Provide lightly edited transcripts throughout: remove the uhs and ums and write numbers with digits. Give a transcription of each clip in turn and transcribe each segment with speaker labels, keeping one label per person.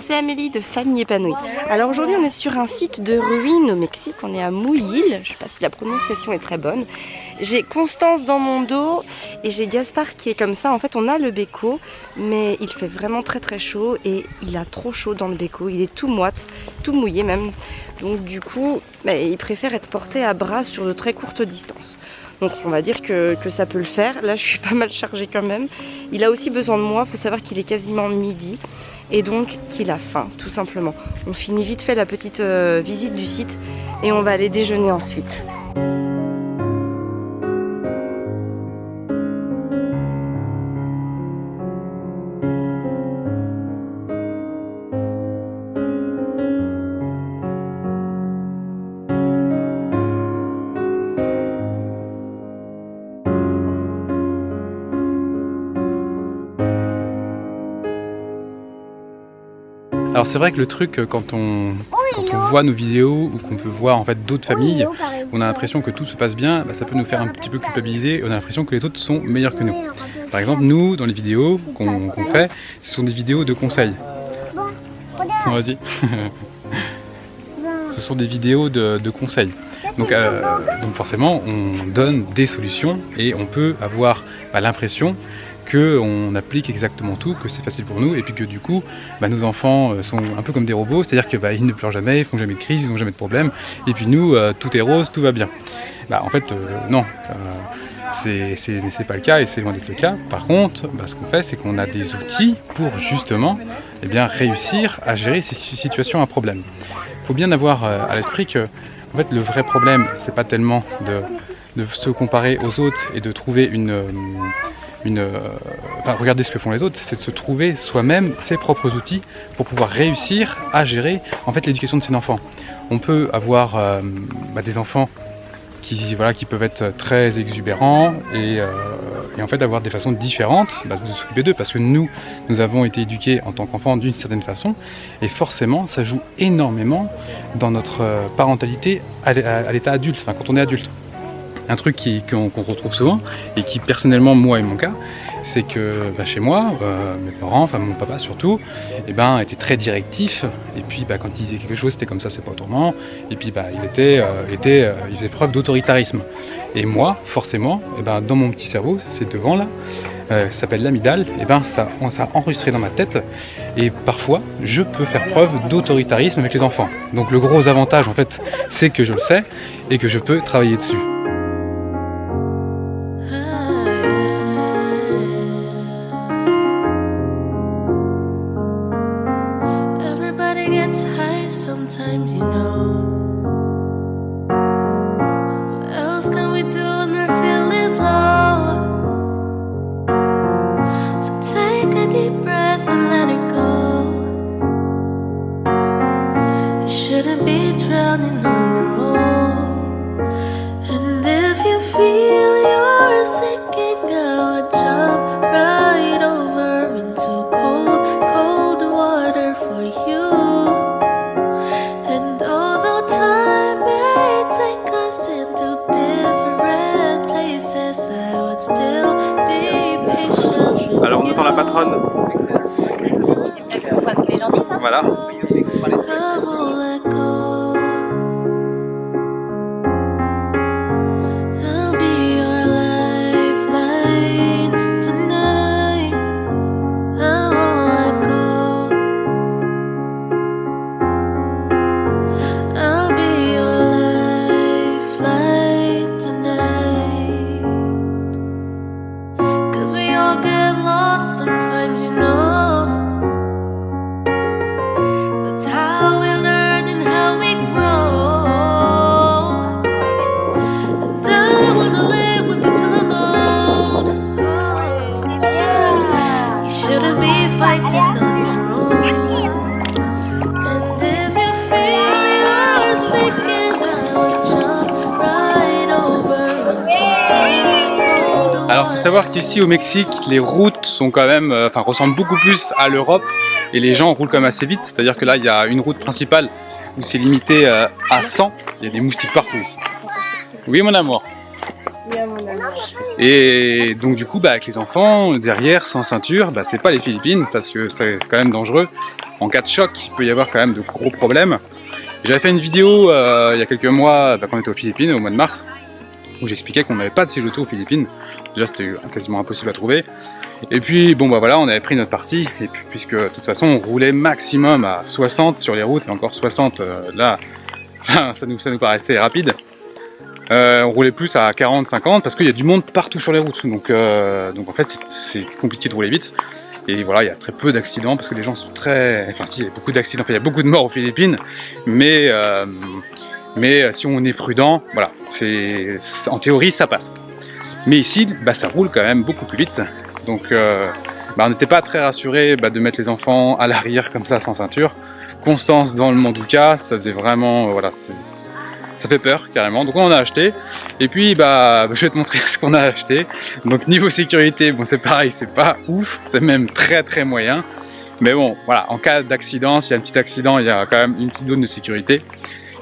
Speaker 1: c'est Amélie de Famille Épanouie. Alors aujourd'hui on est sur un site de ruines au Mexique, on est à Muyil, je sais pas si la prononciation est très bonne. J'ai Constance dans mon dos et j'ai Gaspard qui est comme ça. En fait on a le béco mais il fait vraiment très chaud et il a trop chaud dans le béco, il est tout moite, tout mouillé même. Donc du coup il préfère être porté à bras sur de très courtes distances. Donc on va dire que ça peut le faire. Là je suis pas mal chargée quand même. Il a aussi besoin de moi, il faut savoir qu'il est quasiment midi et donc qu'il a faim tout simplement. On finit vite fait la petite visite du site et on va aller déjeuner ensuite.
Speaker 2: Alors c'est vrai que le truc quand on voit nos vidéos ou qu'on peut voir en fait d'autres familles, on a l'impression que tout se passe bien, ça peut nous faire un petit peu culpabiliser et on a l'impression que les autres sont meilleurs que nous. Par exemple nous dans les vidéos qu'on fait, ce sont des vidéos de conseils. Vas-y. Ce sont des vidéos de conseils. Donc forcément on donne des solutions et on peut avoir l'impression qu'on applique exactement tout, que c'est facile pour nous et puis que du coup nos enfants sont un peu comme des robots, c'est-à-dire que ils ne pleurent jamais, ils font jamais de crise, ils n'ont jamais de problème et puis nous tout est rose, tout va bien. En fait non, c'est pas le cas et c'est loin d'être le cas. Par contre ce qu'on fait c'est qu'on a des outils pour justement réussir à gérer ces situations à problème. Il faut bien avoir à l'esprit que en fait le vrai problème c'est pas tellement de se comparer aux autres et de trouver regarder ce que font les autres, c'est de se trouver soi-même ses propres outils pour pouvoir réussir à gérer en fait l'éducation de ses enfants. On peut avoir des enfants qui peuvent être très exubérants et en fait avoir des façons différentes de s'occuper d'eux parce que nous avons été éduqués en tant qu'enfants d'une certaine façon et forcément ça joue énormément dans notre parentalité à l'état adulte, quand on est adulte. Un truc qu'on retrouve souvent et qui personnellement moi et mon cas c'est que chez moi, mes parents, mon papa surtout, était très directif et puis quand il disait quelque chose c'était comme ça, c'est pas autrement et puis il faisait preuve d'autoritarisme et moi forcément dans mon petit cerveau, c'est devant là, ça s'appelle l'amygdale, ça a enregistré dans ma tête et parfois je peux faire preuve d'autoritarisme avec les enfants. Donc le gros avantage en fait c'est que je le sais et que je peux travailler dessus.
Speaker 3: Sometimes, you know, what else can we do when we're feeling low? So take a deep breath and let it go. You shouldn't be drowning on your own. And if you feel you're sinking, I would jump right over into cold water for you.
Speaker 2: Alors on attend la patronne.
Speaker 4: Parce que les gens disent ça.
Speaker 2: Voilà.
Speaker 3: Sometimes, you know, that's how we learn and how we grow. And I wanna live with you till I'm old. You shouldn't be fighting on your own. And if you feel you're sinking, I will jump right over into cold.
Speaker 2: Alors il faut savoir qu'ici au Mexique, les routes sont quand même, ressemblent beaucoup plus à l'Europe et les gens roulent quand même assez vite. C'est-à-dire que là, il y a une route principale où c'est limité à 100. Il y a des moustiques partout ici. Oui, mon amour.
Speaker 1: Oui, à mon amour.
Speaker 2: Et donc du coup, avec les enfants derrière, sans ceinture, c'est pas les Philippines parce que c'est quand même dangereux. en cas de choc, il peut y avoir quand même de gros problèmes. J'avais fait une vidéo il y a quelques mois, quand on était aux Philippines, au mois de mars, où j'expliquais qu'on n'avait pas de siège auto aux Philippines. Déjà c'était quasiment impossible à trouver. Et puis bon bah voilà, on avait pris notre parti, et puis puisque de toute façon on roulait maximum à 60 sur les routes, et encore 60 là, ça nous paraissait rapide. On roulait plus à 40-50 parce qu'il y a du monde partout sur les routes, donc en fait c'est compliqué de rouler vite. Et voilà, il y a très peu d'accidents parce que les gens sont très... Enfin si, il y a beaucoup d'accidents, il y a beaucoup de morts aux Philippines, mais si on est prudent, voilà, en théorie ça passe. Mais ici, bah, ça roule quand même beaucoup plus vite, donc on n'était pas très rassurés de mettre les enfants à l'arrière comme ça sans ceinture. Constance dans le Manduka, ça faisait vraiment... voilà, ça fait peur carrément, donc on en a acheté. Et puis bah je vais te montrer ce qu'on a acheté. Donc niveau sécurité, bon c'est pareil, c'est pas ouf, c'est même très moyen. Mais bon voilà, en cas d'accident, s'il y a un petit accident, il y a quand même une petite zone de sécurité.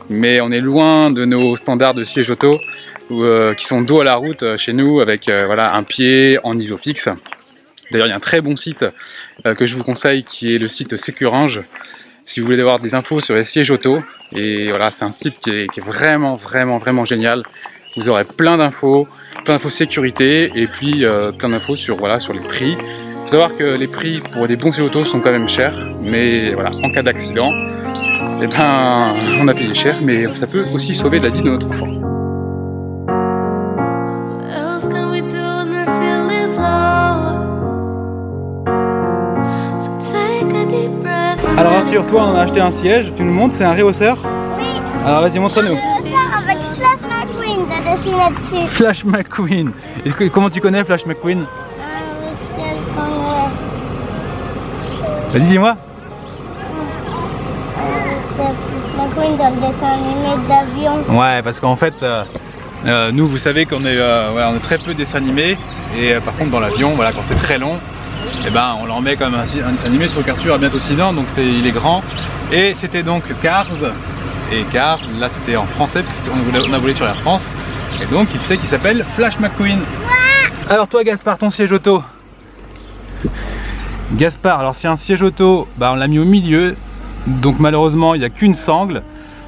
Speaker 2: Mais on est loin de nos standards de siège auto qui sont dos à la route chez nous, avec voilà, un pied en isofix. D'ailleurs il y a un très bon site que je vous conseille, qui est le site Sécuringe, si vous voulez avoir des infos sur les sièges auto. Et voilà, c'est un site qui est vraiment génial. Vous aurez plein d'infos sécurité, et puis plein d'infos sur, voilà, sur les prix. Il faut savoir que les prix pour des bons sièges auto sont quand même chers, mais voilà, en cas d'accident, eh ben, on a payé cher, mais ça peut aussi sauver la vie de notre enfant.
Speaker 4: Alors Arthur, toi on a acheté un siège, tu nous montres, c'est un rehausseur?
Speaker 5: Oui.
Speaker 4: Alors vas-y, montre-nous.
Speaker 5: Avec Flash McQueen de dessiner dessus.
Speaker 4: Flash McQueen. Et comment tu connais Flash McQueen? Vas-y, dis-moi.
Speaker 5: C'est Flash McQueen dans le dessin animé d'avion.
Speaker 4: Ouais, parce qu'en fait, nous vous savez qu'on est, ouais, on a très peu de dessins animés. Et par contre dans l'avion, voilà, quand c'est très long, et ben on leur met comme un dessin animé sur qu'Arthur a bientôt 6 ans, donc il est grand. Et c'était donc Cars. Et Cars, là c'était en français, puisqu'on a volé sur Air France. Et donc il sait qu'il s'appelle Flash McQueen. Alors toi Gaspard, ton siège auto. Gaspard, alors c'est un siège auto, bah, on l'a mis au milieu. Donc malheureusement il n'y a qu'une sangle.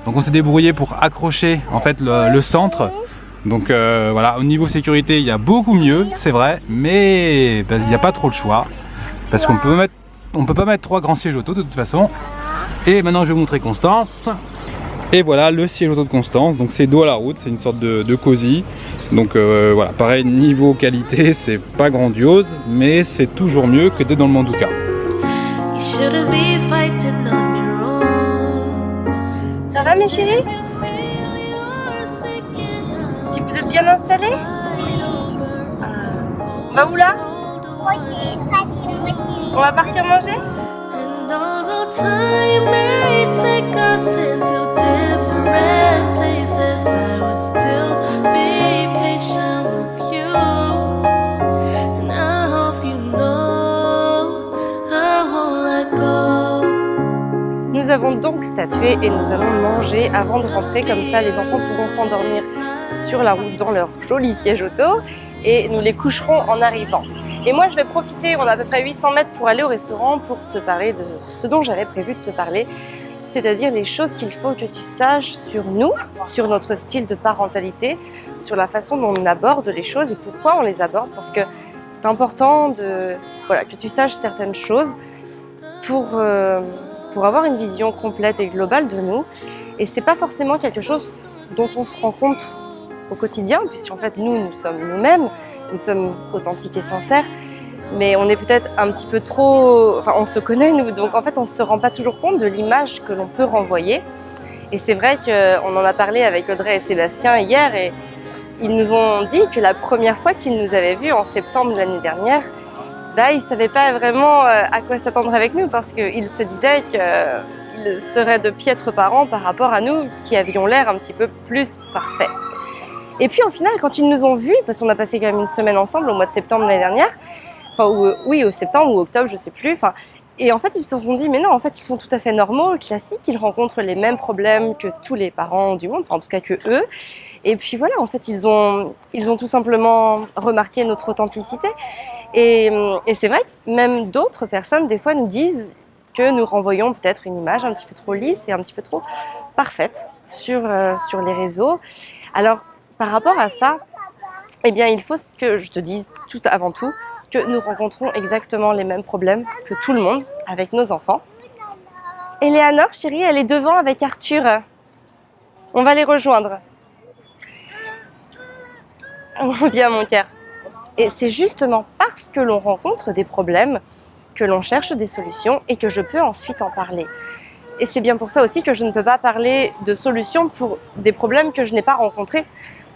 Speaker 4: Donc on s'est débrouillé pour accrocher en fait le centre. Donc voilà, au niveau sécurité il y a beaucoup mieux, c'est vrai, mais il n'y a pas trop le choix. Parce qu'on peut pas mettre 3 grands sièges auto de toute façon. Et maintenant je vais vous montrer Constance. Et voilà le siège auto de Constance, donc c'est dos à la route, c'est une sorte de cosy. Donc voilà, pareil, niveau qualité c'est pas grandiose, mais c'est toujours mieux que d'être dans le Manduka.
Speaker 1: Ça va mes chéris? Si vous êtes bien installés? On va où là? On va partir manger? Nous avons donc statué et nous allons manger avant de rentrer, comme ça les enfants pourront s'endormir sur la route dans leur joli siège auto et nous les coucherons en arrivant. Et moi je vais profiter, on a à peu près 800 mètres pour aller au restaurant, pour te parler de ce dont j'avais prévu de te parler, c'est-à-dire les choses qu'il faut que tu saches sur nous, sur notre style de parentalité, sur la façon dont on aborde les choses et pourquoi on les aborde, parce que c'est important voilà, que tu saches certaines choses pour avoir une vision complète et globale de nous. Et c'est pas forcément quelque chose dont on se rend compte au quotidien, puisqu'en fait nous sommes nous-mêmes, nous sommes authentiques et sincères, mais on est peut-être un petit peu trop... Enfin, on se connaît nous, donc en fait on ne se rend pas toujours compte de l'image que l'on peut renvoyer. Et c'est vrai qu'on en a parlé avec Audrey et Sébastien hier, et ils nous ont dit que la première fois qu'ils nous avaient vus en septembre de l'année dernière, bah, ils ne savaient pas vraiment à quoi s'attendre avec nous, parce qu'ils se disaient qu'ils seraient de piètres parents par rapport à nous qui avions l'air un petit peu plus parfaits. Et puis au final, quand ils nous ont vus, parce qu'on a passé quand même une semaine ensemble au mois de septembre de l'année dernière, enfin oui, au septembre ou octobre, je sais plus, enfin, et en fait ils se sont dit mais non, en fait ils sont tout à fait normaux, classiques, ils rencontrent les mêmes problèmes que tous les parents du monde, enfin en tout cas que eux. Et puis voilà, en fait ils ont tout simplement remarqué notre authenticité. Et c'est vrai que même d'autres personnes des fois nous disent que nous renvoyons peut-être une image un petit peu trop lisse et un petit peu trop parfaite sur les réseaux. Alors, par rapport à ça, eh bien, il faut que je te dise tout avant tout que nous rencontrons exactement les mêmes problèmes que tout le monde avec nos enfants. Eleanor, chérie, elle est devant avec Arthur. On va les rejoindre. Viens, mon cœur. Et c'est justement parce que l'on rencontre des problèmes que l'on cherche des solutions et que je peux ensuite en parler. Et c'est bien pour ça aussi que je ne peux pas parler de solutions pour des problèmes que je n'ai pas rencontrés,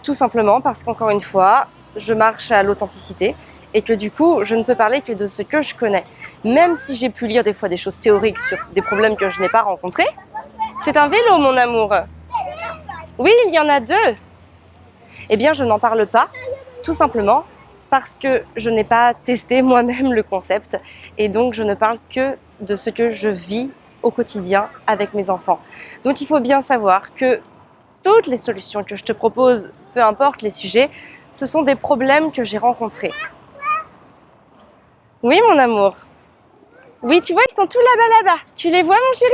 Speaker 1: tout simplement parce qu'encore une fois, je marche à l'authenticité et que du coup, je ne peux parler que de ce que je connais. Même si j'ai pu lire des fois des choses théoriques sur des problèmes que je n'ai pas rencontrés. C'est un vélo, mon amour. Oui, il y en a 2. Eh bien, je n'en parle pas, tout simplement parce que je n'ai pas testé moi-même le concept et donc je ne parle que de ce que je vis au quotidien avec mes enfants. Donc il faut bien savoir que toutes les solutions que je te propose, peu importe les sujets, ce sont des problèmes que j'ai rencontrés. Oui, mon amour. Oui, tu vois, ils sont tous là-bas. Tu les vois, mon chéri?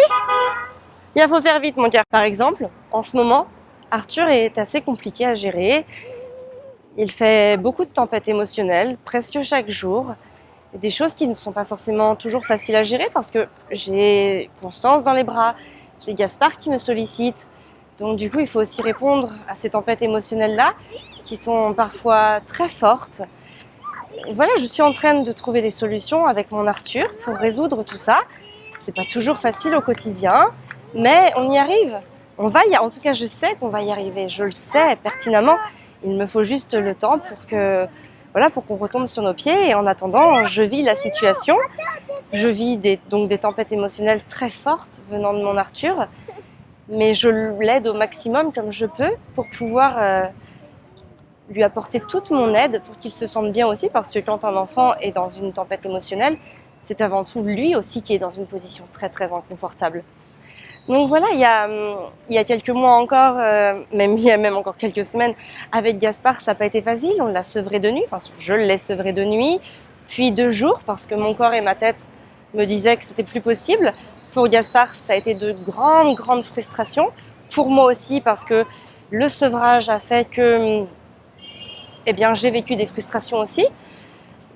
Speaker 1: Il faut faire vite, mon cœur. Par exemple, en ce moment, Arthur est assez compliqué à gérer. Il fait beaucoup de tempêtes émotionnelles, presque chaque jour. Des choses qui ne sont pas forcément toujours faciles à gérer parce que j'ai Constance dans les bras, j'ai Gaspard qui me sollicite. Donc du coup, il faut aussi répondre à ces tempêtes émotionnelles-là qui sont parfois très fortes. Et voilà, je suis en train de trouver des solutions avec mon Arthur pour résoudre tout ça. C'est pas toujours facile au quotidien, mais on y arrive. En tout cas, je sais qu'on va y arriver. Je le sais pertinemment. Il me faut juste le temps pour qu'on retombe sur nos pieds. Et en attendant, je vis la situation. Je vis donc des tempêtes émotionnelles très fortes venant de mon Arthur. Mais je l'aide au maximum comme je peux pour pouvoir lui apporter toute mon aide pour qu'il se sente bien aussi. Parce que quand un enfant est dans une tempête émotionnelle, c'est avant tout lui aussi qui est dans une position très très inconfortable. Donc voilà, il y a quelques mois encore, il y a même encore quelques semaines, avec Gaspard, ça n'a pas été facile. On l'a sevré de nuit, enfin je l'ai sevré de nuit, puis 2 jours parce que mon corps et ma tête me disaient que c'était plus possible. Pour Gaspard, ça a été de grandes frustrations. Pour moi aussi parce que le sevrage a fait que j'ai vécu des frustrations aussi.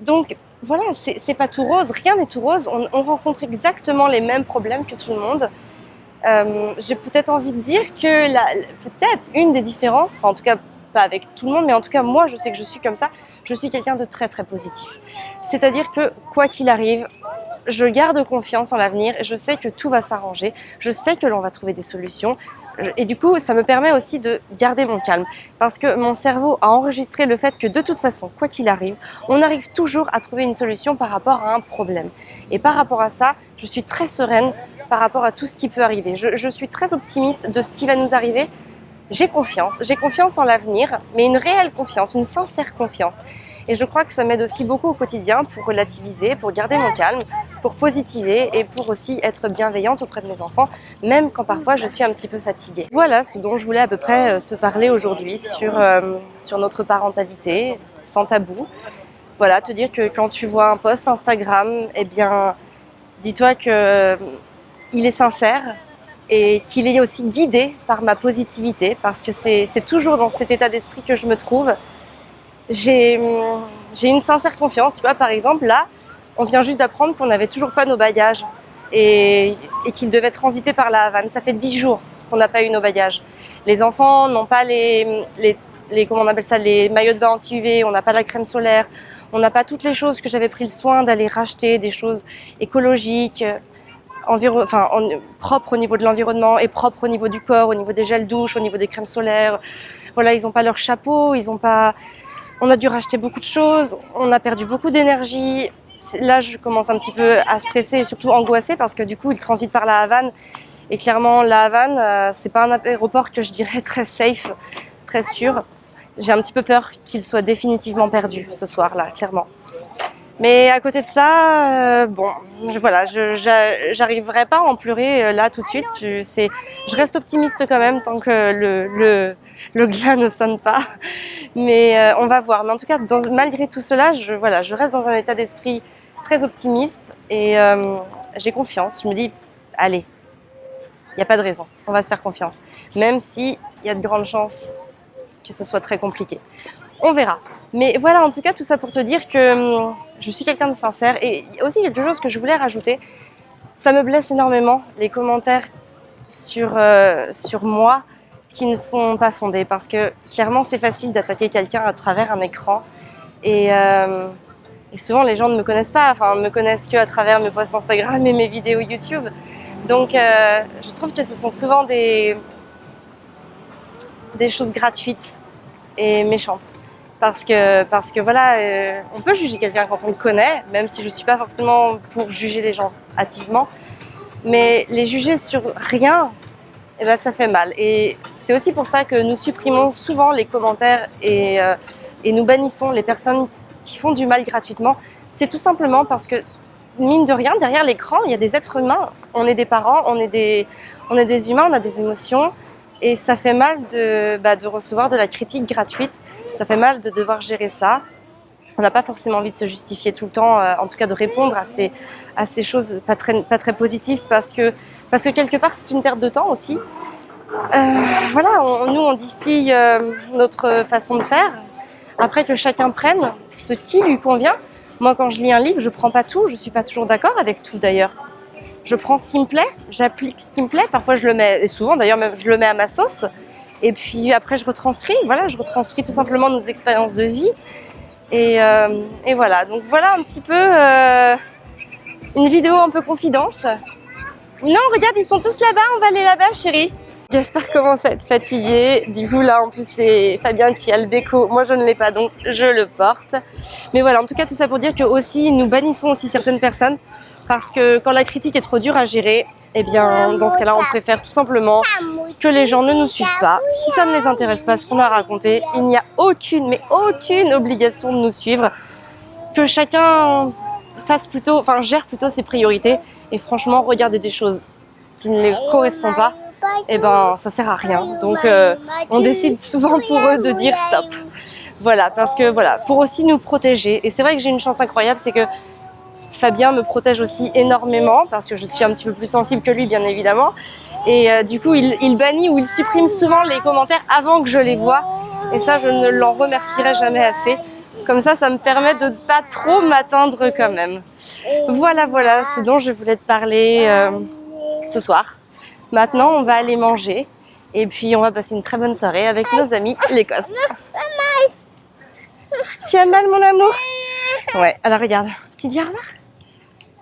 Speaker 1: Donc voilà, c'est pas tout rose, rien n'est tout rose. On rencontre exactement les mêmes problèmes que tout le monde. J'ai peut-être envie de dire que peut-être une des différences, enfin en tout cas pas avec tout le monde, mais en tout cas moi je sais que je suis comme ça, je suis quelqu'un de très très positif. C'est-à-dire que quoi qu'il arrive, je garde confiance en l'avenir et je sais que tout va s'arranger, je sais que l'on va trouver des solutions et du coup ça me permet aussi de garder mon calme parce que mon cerveau a enregistré le fait que de toute façon, quoi qu'il arrive, on arrive toujours à trouver une solution par rapport à un problème. Et par rapport à ça, je suis très sereine par rapport à tout ce qui peut arriver. Je suis très optimiste de ce qui va nous arriver. J'ai confiance en l'avenir, mais une réelle confiance, une sincère confiance. Et je crois que ça m'aide aussi beaucoup au quotidien pour relativiser, pour garder mon calme, pour positiver et pour aussi être bienveillante auprès de mes enfants, même quand parfois je suis un petit peu fatiguée. Voilà ce dont je voulais à peu près te parler aujourd'hui sur notre parentalité, sans tabou. Voilà, te dire que quand tu vois un post Instagram, eh bien, dis-toi que il est sincère et qu'il est aussi guidé par ma positivité parce que c'est toujours dans cet état d'esprit que je me trouve. J'ai une sincère confiance, tu vois, par exemple, là, on vient juste d'apprendre qu'on n'avait toujours pas nos bagages et qu'ils devaient transiter par la Havane. Ça fait 10 jours qu'on n'a pas eu nos bagages. Les enfants n'ont pas comment on appelle ça, les maillots de bain anti-UV, on n'a pas la crème solaire, on n'a pas toutes les choses que j'avais pris le soin d'aller racheter, des choses écologiques, propre au niveau de l'environnement et propre au niveau du corps, au niveau des gels douche, au niveau des crèmes solaires. Voilà, ils n'ont pas leur chapeau, on a dû racheter beaucoup de choses, on a perdu beaucoup d'énergie. Là, je commence un petit peu à stresser et surtout angoisser parce que du coup, ils transitent par la Havane. Et clairement, la Havane, c'est pas un aéroport que je dirais très safe, très sûr. J'ai un petit peu peur qu'il soit définitivement perdu ce soir-là, clairement. Mais à côté de ça, voilà, j'arriverai pas à en pleurer là tout de suite. Je reste optimiste quand même tant que le glas ne sonne pas. Mais on va voir. Mais en tout cas, malgré tout cela, je reste dans un état d'esprit très optimiste et j'ai confiance. Je me dis, allez, il n'y a pas de raison, on va se faire confiance. Même s'il y a de grandes chances que ce soit très compliqué. On verra. Mais voilà, en tout cas, tout ça pour te dire que je suis quelqu'un de sincère. Et aussi quelque chose que je voulais rajouter, ça me blesse énormément, les commentaires sur moi qui ne sont pas fondés. Parce que clairement, c'est facile d'attaquer quelqu'un à travers un écran. Et souvent, les gens ne me connaissent pas, enfin, me connaissent qu'à travers mes posts Instagram et mes vidéos YouTube. Donc, je trouve que ce sont souvent des choses gratuites et méchantes. Parce que voilà, on peut juger quelqu'un quand on le connaît, même si je ne suis pas forcément pour juger les gens hâtivement. Mais les juger sur rien, eh ben, ça fait mal. Et c'est aussi pour ça que nous supprimons souvent les commentaires et nous bannissons les personnes qui font du mal gratuitement. C'est tout simplement parce que, mine de rien, derrière l'écran, il y a des êtres humains. On est des parents, on est des humains, on a des émotions. Et ça fait mal de recevoir de la critique gratuite. Ça fait mal de devoir gérer ça. On n'a pas forcément envie de se justifier tout le temps, en tout cas de répondre à ces choses pas très positives parce que quelque part c'est une perte de temps aussi. Voilà, nous on distille notre façon de faire. Après que chacun prenne ce qui lui convient. Moi quand je lis un livre, je prends pas tout, je suis pas toujours d'accord avec tout d'ailleurs. Je prends ce qui me plaît, j'applique ce qui me plaît. Parfois je le mets, et souvent d'ailleurs même je le mets à ma sauce. Et puis après je retranscris, voilà, je retranscris tout simplement nos expériences de vie. Et voilà, donc voilà un petit peu une vidéo un peu confidence. Non, regarde, ils sont tous là-bas, on va aller là-bas chérie. Gaspard commence à être fatigué, du coup là en plus c'est Fabien qui a le béco, moi je ne l'ai pas donc je le porte. Mais voilà, en tout cas tout ça pour dire que aussi nous bannissons aussi certaines personnes parce que quand la critique est trop dure à gérer, eh bien dans ce cas-là on préfère tout simplement que les gens ne nous suivent pas. Si ça ne les intéresse pas ce qu'on a raconté, il n'y a aucune obligation de nous suivre. Que chacun gère plutôt ses priorités et franchement regarder des choses qui ne les correspondent pas, eh ben ça sert à rien. Donc on décide souvent pour eux de dire stop. Voilà, parce que voilà, pour aussi nous protéger. Et c'est vrai que j'ai une chance incroyable, c'est que Fabien me protège aussi énormément parce que je suis un petit peu plus sensible que lui bien évidemment. Et du coup il bannit ou il supprime souvent les commentaires avant que je les voie. Et ça je ne l'en remercierai jamais assez. Comme ça me permet de ne pas trop m'atteindre quand même. Voilà ce dont je voulais te parler ce soir. Maintenant, on va aller manger et puis on va passer une très bonne soirée avec nos amis les Costes. Tu as mal, mon amour? Ouais, alors regarde, tu dis au revoir?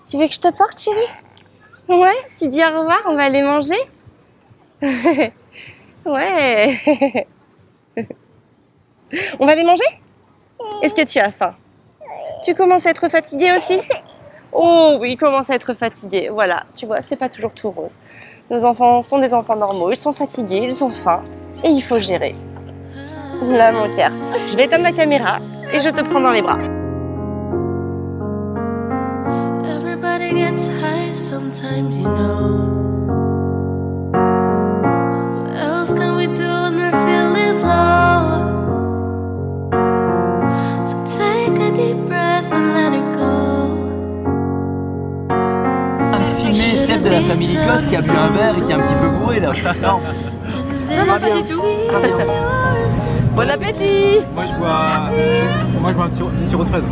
Speaker 1: Tu veux que je te porte, chérie? Ouais, tu dis au revoir, on va aller manger? Ouais. On va aller manger? Est-ce que tu as faim? Tu commences à être fatiguée aussi? Oh oui, il commence à être fatigué. Voilà, tu vois, c'est pas toujours tout rose. Nos enfants sont des enfants normaux, ils sont fatigués, ils ont faim et il faut gérer. Là, mon cœur. Je vais éteindre la caméra et je te prends dans les bras.
Speaker 3: Everybody gets high sometimes, you know. What else can we do when we're feeling low? So take a deep breath and let it go.
Speaker 6: Filmer celle de la famille Lycos qui a bu un verre et qui est un petit peu bourré là. Non,
Speaker 1: Pas du tout. Bon appétit.
Speaker 4: Moi je bois un petit sirop de fraise.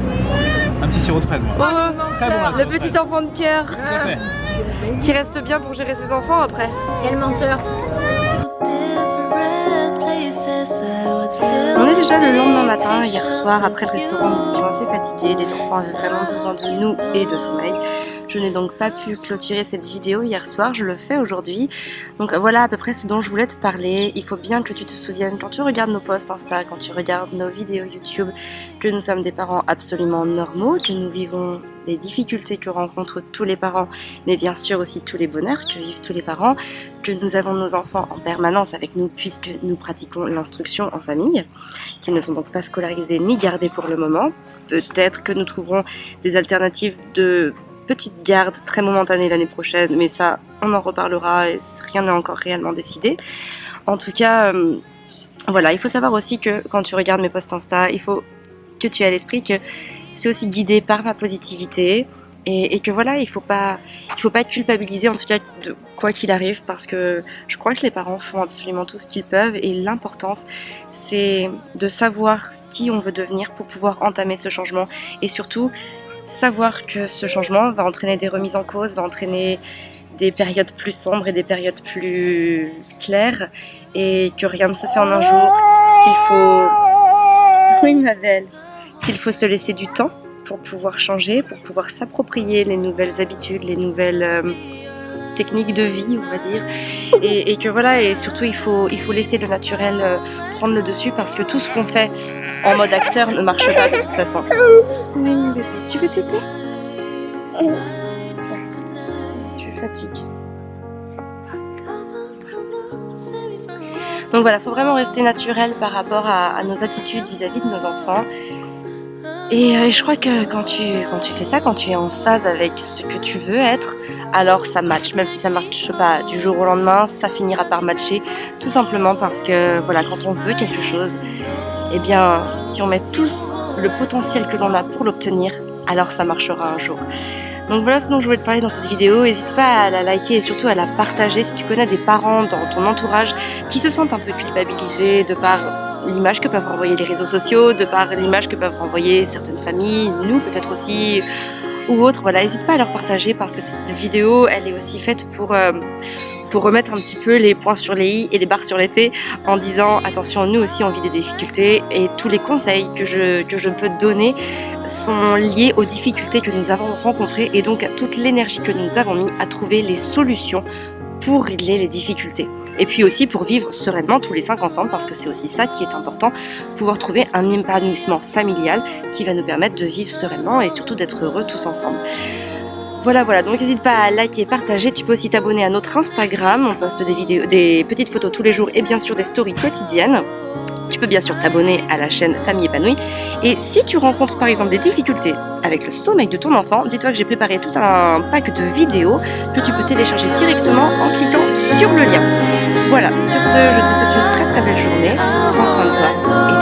Speaker 4: Un petit sirop de fraise moi. Très bon, là,
Speaker 1: Le petit enfant de cœur
Speaker 4: tout à fait.
Speaker 1: qui reste bien pour gérer ses enfants après.
Speaker 5: Quel menteur.
Speaker 1: On est déjà le lendemain matin, hier soir, après le restaurant, nous étions assez fatigués, les enfants avaient vraiment besoin de nous et de sommeil. Je n'ai donc pas pu clôturer cette vidéo hier soir, je le fais aujourd'hui. Donc voilà à peu près ce dont je voulais te parler. Il faut bien que tu te souviennes quand tu regardes nos posts Insta, quand tu regardes nos vidéos YouTube, que nous sommes des parents absolument normaux, que nous vivons les difficultés que rencontrent tous les parents, mais bien sûr aussi tous les bonheurs que vivent tous les parents, que nous avons nos enfants en permanence avec nous puisque nous pratiquons l'instruction en famille, qu'ils ne sont donc pas scolarisés ni gardés pour le moment. Peut-être que nous trouverons des alternatives de petite garde très momentanée l'année prochaine, mais ça on en reparlera et rien n'est encore réellement décidé. En tout cas, voilà, il faut savoir aussi que quand tu regardes mes posts Insta, il faut que tu aies à l'esprit que c'est aussi guidé par ma positivité, et que voilà, il faut pas être culpabilisé en tout cas de quoi qu'il arrive, parce que je crois que les parents font absolument tout ce qu'ils peuvent, et l'importance c'est de savoir qui on veut devenir pour pouvoir entamer ce changement, et surtout savoir que ce changement va entraîner des remises en cause, va entraîner des périodes plus sombres et des périodes plus claires, et que rien ne se fait en un jour, qu'il faut... Oui ma belle, qu'il faut se laisser du temps pour pouvoir changer, pour pouvoir s'approprier les nouvelles habitudes, les nouvelles techniques de vie, on va dire, et que voilà, et surtout il faut laisser le naturel prendre le dessus, parce que tout ce qu'on fait en mode acteur ne marche pas de toute façon. Oui bébé, tu veux téter? Tu es fatiguée. Donc voilà, il faut vraiment rester naturel par rapport à nos attitudes vis-à-vis de nos enfants. Et je crois que quand tu fais ça, quand tu es en phase avec ce que tu veux être, alors ça match. Même si ça marche pas du jour au lendemain, ça finira par matcher. Tout simplement parce que voilà, quand on veut quelque chose, eh bien, si on met tout le potentiel que l'on a pour l'obtenir, alors ça marchera un jour. Donc voilà ce dont je voulais te parler dans cette vidéo. N'hésite pas à la liker et surtout à la partager si tu connais des parents dans ton entourage qui se sentent un peu culpabilisés de par l'image que peuvent renvoyer les réseaux sociaux, de par l'image que peuvent renvoyer certaines familles, nous peut-être aussi, ou autres. Voilà, n'hésite pas à leur partager, parce que cette vidéo, elle est aussi faite pour remettre un petit peu les points sur les i et les barres sur les t, en disant attention, nous aussi on vit des difficultés, et tous les conseils que je peux te donner sont liés aux difficultés que nous avons rencontrées, et donc à toute l'énergie que nous avons mis à trouver les solutions pour régler les difficultés. Et puis aussi pour vivre sereinement tous les 5 ensemble, parce que c'est aussi ça qui est important, pouvoir trouver un épanouissement familial qui va nous permettre de vivre sereinement et surtout d'être heureux tous ensemble. Voilà, donc n'hésite pas à liker et partager. Tu peux aussi t'abonner à notre Instagram, on poste des vidéos, des petites photos tous les jours et bien sûr des stories quotidiennes. Tu peux bien sûr t'abonner à la chaîne Famille Épanouie. Et si tu rencontres par exemple des difficultés avec le sommeil de ton enfant, dis-toi que j'ai préparé tout un pack de vidéos que tu peux télécharger directement en cliquant sur le lien. Voilà, sur ce, je te souhaite une très très belle journée, prends soin de toi